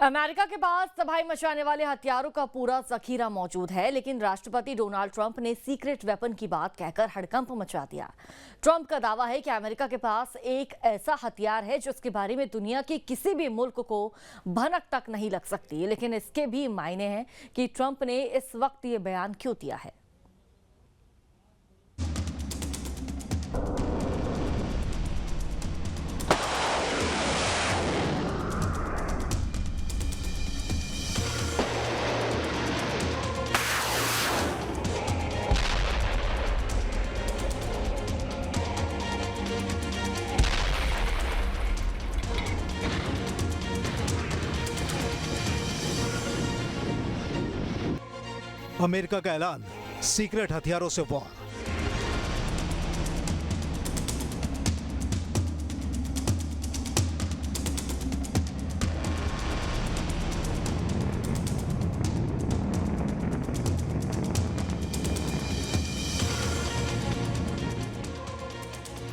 America के पास तबाही मचाने वाले हथियारों का पूरा जखीरा मौजूद है, लेकिन राष्ट्रपति डोनाल्ड ट्रंप ने सीक्रेट वेपन की बात कहकर हड़कंप मचा दिया। ट्रंप का दावा है कि अमेरिका के पास एक ऐसा हथियार है जिसके बारे में दुनिया के किसी भी मुल्क को भनक तक नहीं लग सकती, लेकिन इसके भी मायने हैं कि ट्रंप ने इस वक्त ये बयान क्यों दिया है। अमेरिका का ऐलान, सीक्रेट हथियारों से वॉर।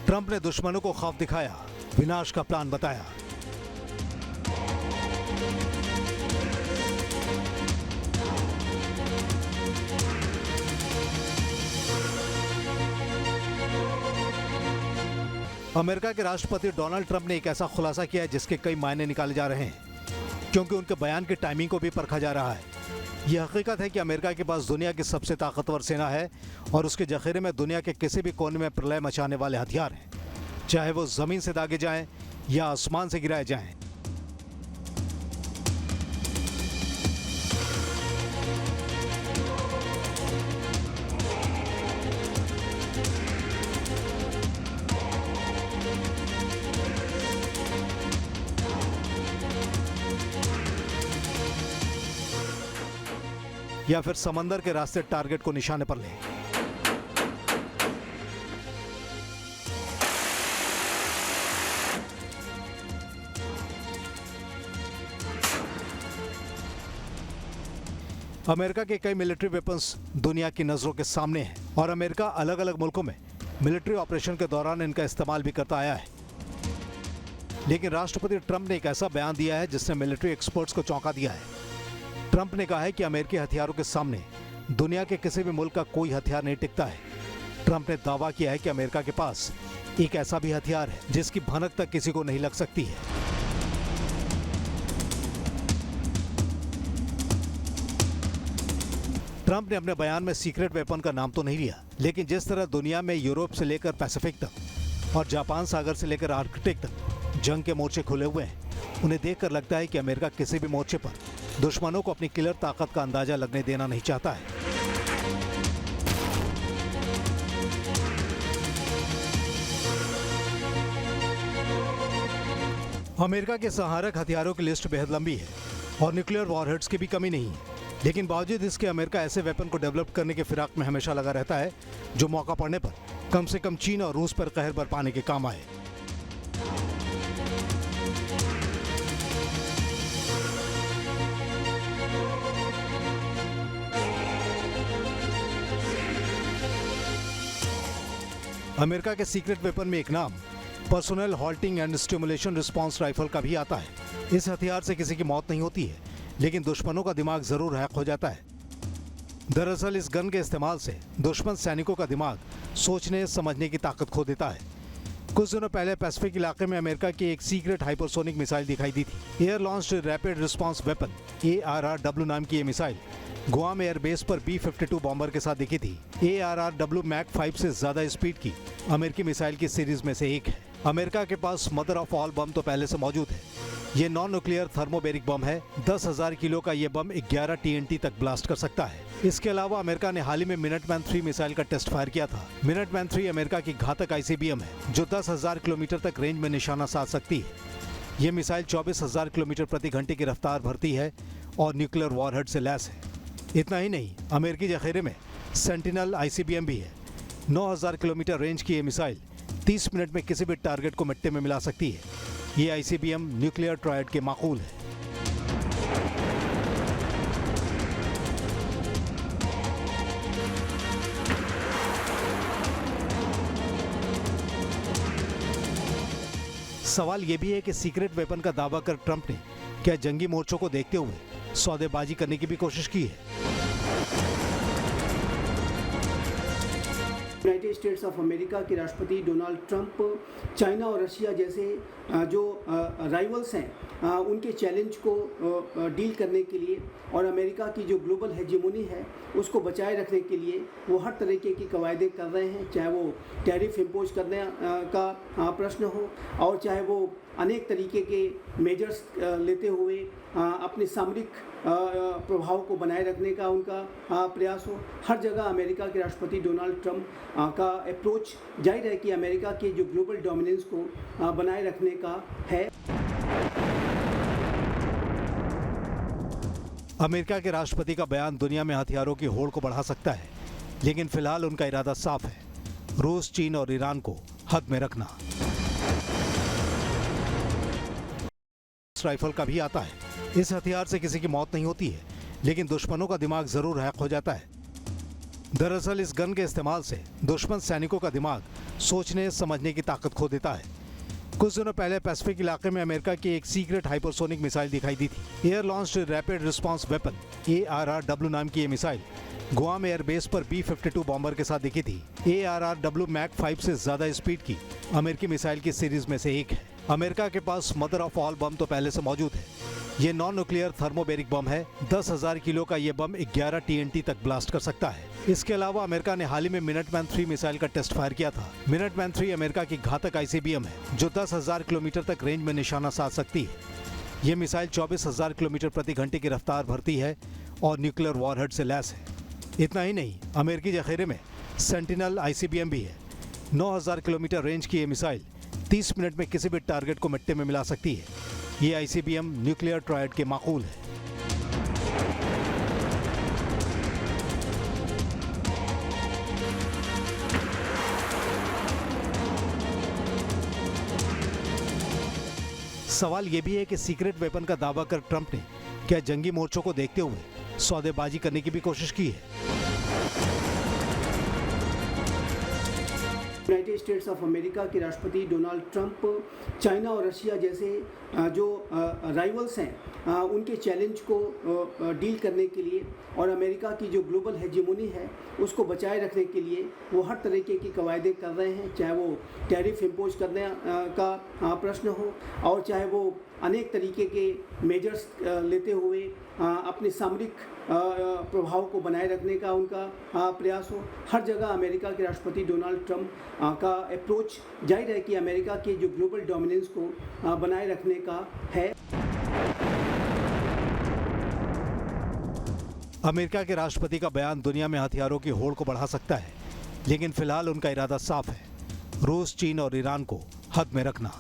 ट्रंप ने दुश्मनों को खौफ दिखाया, विनाश का प्लान बताया। अमेरिका के राष्ट्रपति डोनाल्ड ट्रंप ने एक ऐसा खुलासा किया है जिसके कई मायने निकाले जा रहे हैं, क्योंकि उनके बयान की टाइमिंग को भी परखा जा रहा है। यह हकीकत है कि अमेरिका के पास दुनिया की सबसे ताकतवर सेना है और उसके जखीरे में दुनिया के किसी भी कोने में प्रलय मचाने वाले हथियार हैं, चाहे वो जमीन से दागे जाएं या आसमान से गिराए जाएं। या फिर समंदर के रास्ते टारगेट को निशाने पर ले। अमेरिका के कई मिलिट्री वेपन्स दुनिया की नजरों के सामने हैं और अमेरिका अलग अलग मुल्कों में मिलिट्री ऑपरेशन के दौरान इनका इस्तेमाल भी करता आया है। लेकिन राष्ट्रपति ट्रंप ने एक ऐसा बयान दिया है जिसने मिलिट्री एक्सपर्ट्स को चौंका दिया है। ट्रंप ने कहा है कि अमेरिकी हथियारों के सामने दुनिया के किसी भी मुल्क का कोई हथियार नहीं टिकता है। ट्रंप ने दावा किया है कि अमेरिका के पास एक ऐसा भी हथियार है जिसकी भनक तक किसी को नहीं लग सकती है। ट्रंप ने अपने बयान में सीक्रेट वेपन का नाम तो नहीं लिया, लेकिन जिस तरह दुनिया में यूरोप से लेकर पैसिफिक तक और जापान सागर से लेकर आर्कटिक तक जंग के मोर्चे खुले हुए हैं, उन्हें देखकर लगता है कि अमेरिका किसी भी मोर्चे पर दुश्मनों को अपनी किलर ताकत का अंदाजा लगने देना नहीं चाहता है। अमेरिका के संहारक हथियारों की लिस्ट बेहद लंबी है और न्यूक्लियर वॉरहेड्स की भी कमी नहीं है, लेकिन बावजूद इसके अमेरिका ऐसे वेपन को डेवलप करने के फिराक में हमेशा लगा रहता है जो मौका पड़ने पर कम से कम चीन और रूस पर कहर बरपाने के काम आए। अमेरिका के सीक्रेट वेपन में एक नाम personal halting and stimulation response rifle का भी आता है। इस हथियार से किसी की मौत नहीं होती है, लेकिन दुश्मनों का दिमाग जरूर हैक हो जाता है। दरअसल इस गन के इस्तेमाल से दुश्मन सैनिकों का दिमाग सोचने समझने की ताकत खो देता है। कुछ दिनों पहले पैसिफिक इलाके में अमेरिका की एक सीक्रेट हाइपरसोनिक मिसाइल दिखाई दी थी। Air launched rapid response weapon ARRW नाम की ये मिसाइल गुआम एयरबेस पर B-52 बॉम्बर के साथ दिखी थी। ARRW मैक 5 से ज्यादा स्पीड की अमेरिकी मिसाइल की सीरीज में से एक है। अमेरिका के पास मदर ऑफ ऑल बम तो पहले से मौजूद है। ये नॉन न्यूक्लियर थर्मोबेरिक बम है। 10,000 किलो का ये बम 11 TNT तक ब्लास्ट कर सकता है। इसके अलावा अमेरिका ने हाल ही में मिनटमैन 3 मिसाइल का टेस्ट फायर किया था। मिनटमैन 3 अमेरिका की घातक ICBM है जो 10,000 किलोमीटर तक रेंज में निशाना साध सकती है। ये मिसाइल 24,000 किलोमीटर प्रति घंटे की रफ्तार भरती है और न्यूक्लियर वॉरहेड से लैस है। इतना ही नहीं, अमेरिकी जखीरे में सेंटिनल ICBM भी है। 9,000 किलोमीटर रेंज की ये मिसाइल 30 मिनट में किसी भी टारगेट को मिट्टी में मिला सकती है। ये ICBM न्यूक्लियर ट्रायड के माकूल है। सवाल यह भी है कि सीक्रेट वेपन का दावा कर ट्रंप ने क्या जंगी मोर्चों को देखते हुए सौदेबाजी करने की भी कोशिश की है। यूनाइटेड स्टेट्स ऑफ अमेरिका के राष्ट्रपति डोनाल्ड ट्रंप चाइना और रशिया जैसे जो राइवल्स हैं उनके चैलेंज को डील करने के लिए और अमेरिका की जो ग्लोबल हेजेमोनी है उसको बचाए रखने के लिए वो हर तरीके की कवायदें कर रहे हैं, चाहे वो टैरिफ इम्पोज करने का प्रश्न हो और चाहे वो अनेक तरीके के मेजर्स लेते हुए अपने सामरिक प्रभाव को बनाए रखने का उनका प्रयास हो। हर जगह अमेरिका के राष्ट्रपति डोनाल्ड ट्रंप का अप्रोच जाहिर है कि अमेरिका के जो ग्लोबल डोमिनेंस को बनाए रखने का है। अमेरिका के राष्ट्रपति का बयान दुनिया में हथियारों की होड़ को बढ़ा सकता है, लेकिन फिलहाल उनका इरादा साफ है, रूस, चीन और ईरान को हद में रखना। राइफल का भी आता है। इस हथियार से किसी की मौत नहीं होती है, लेकिन दुश्मनों का दिमाग जरूर हैक हो जाता है। दरअसल इस गन के इस्तेमाल से दुश्मन सैनिकों का दिमाग सोचने समझने की ताकत खो देता है। कुछ दिनों पहले पैसिफिक इलाके में अमेरिका की एक सीक्रेट हाइपरसोनिक मिसाइल दिखाई दी थी। Air launched rapid response weapon ARRW नाम की ये मिसाइल गुआम एयरबेस पर B-52 बॉम्बर के साथ दिखी थी। ARRW मैक 5 से ज्यादा स्पीड की अमेरिकी मिसाइल की सीरीज में से एक है। अमेरिका के पास मदर ऑफ ऑल बम तो पहले से मौजूद है। ये नॉन न्यूक्लियर थर्मोबेरिक बम है। 10,000 किलो का ये बम 11 TNT तक ब्लास्ट कर सकता है। इसके अलावा अमेरिका ने हाल ही में मिनटमैन 3 मिसाइल का टेस्ट फायर किया था। मिनटमैन 3 अमेरिका की घातक ICBM है जो 10,000 किलोमीटर तक रेंज में निशाना साध सकती है। ये मिसाइल 24,000 किलोमीटर प्रति घंटे की रफ्तार भरती है और न्यूक्लियर वॉरहेड से लैस है। इतना ही नहीं, अमेरिकी जखीरे में सेंटिनल ICBM भी है। 9,000 किलोमीटर रेंज की ये मिसाइल 30 मिनट में किसी भी टारगेट को मिट्टी में मिला सकती है। ये ICBM न्यूक्लियर ट्रायड के माकूल है। सवाल यह भी है कि सीक्रेट वेपन का दावा कर ट्रंप ने क्या जंगी मोर्चों को देखते हुए सौदेबाजी करने की भी कोशिश की है। यूनाइटेड स्टेट्स ऑफ अमेरिका के राष्ट्रपति डोनाल्ड ट्रंप चाइना और रशिया जैसे जो राइवल्स हैं उनके चैलेंज को डील करने के लिए और अमेरिका की जो ग्लोबल हेजेमोनी है उसको बचाए रखने के लिए वो हर तरीके की कवायदें कर रहे हैं, चाहे वो टैरिफ इम्पोज करने का प्रश्न हो और चाहे वो अनेक तरीके के मेजर्स लेते हुए अपने सामरिक प्रभाव को बनाए रखने का उनका प्रयास हो। हर जगह अमेरिका के राष्ट्रपति डोनाल्ड ट्रंप का अप्रोच जाहिर है कि अमेरिका के जो ग्लोबल डोमिनेंस को बनाए रखने का है। अमेरिका के राष्ट्रपति का बयान दुनिया में हथियारों की होड़ को बढ़ा सकता है, लेकिन फिलहाल उनका इरादा साफ है, रूस, चीन और ईरान को हद में रखना।